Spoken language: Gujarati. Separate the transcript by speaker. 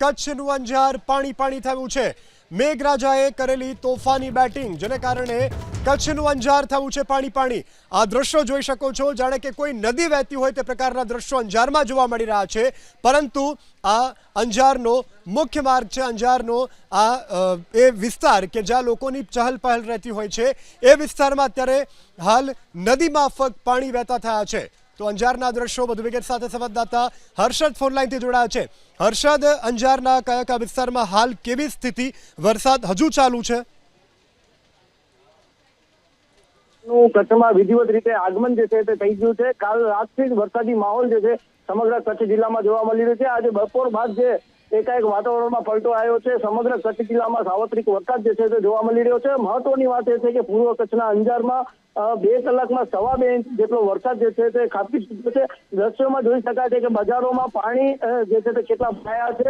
Speaker 1: કચ્છનું અંજાર પાણી પાણી થયું છે। મેઘરાજાએ કરેલી તોફાની બેટિંગ, જેને કારણે કચ્છનું અંજાર થયું છે પાણી પાણી। આ દ્રશ્યો જોઈ શકો છો, જાણે કે કોઈ નદી વહેતી હોય તે પ્રકારના દ્રશ્યો અંજારમાં જોવા મળી રહ્યા છે। પરંતુ આ અંજારનો મુખ્ય માર્ગ છે, અંજારનો એ વિસ્તાર કે જ્યાં લોકોની ચહલ પહલ રહેતી હોય છે, એ વિસ્તારમાં અત્યારે હાલ નદી માફક પાણી વહેતા થયા છે। તો અંજારના દ્રશ્યો વધુ વિગત સાથે સંવાદદાતા હર્ષદ ફોનલાઈનથી જોડાયા છે। હર્ષદ, અંજારના કયા કયા વિસ્તારમાં હાલ કેવી સ્થિતિ, વરસાદ હજુ ચાલુ છે?
Speaker 2: કચ્છમાં વિધિવત રીતે આગમન જે છે તે થઈ ગયું છે। કાલ રાતથી જ વરસાદી માહોલ જે છે સમગ્ર કચ્છ જિલ્લામાં જોવા મળી રહ્યો છે। આજે બપોર બાદ જે એકાએક વાતાવરણમાં પલટો આવ્યો છે। સમગ્ર કચ્છ જિલ્લામાં સાર્વત્રિક વરસાદ જે છે તે જોવા મળી રહ્યો છે। મહત્વની વાત એ છે કે પૂર્વ કચ્છના અંજારમાં 2 કલાકમાં 1.25 ઇંચ જેટલો વરસાદ જે છે તે ખાબકી ચૂક્યો છે। દ્રશ્યોમાં જોઈ શકાય છે કે બજારોમાં પાણી જે છે તે કેટલા ભરાયા છે।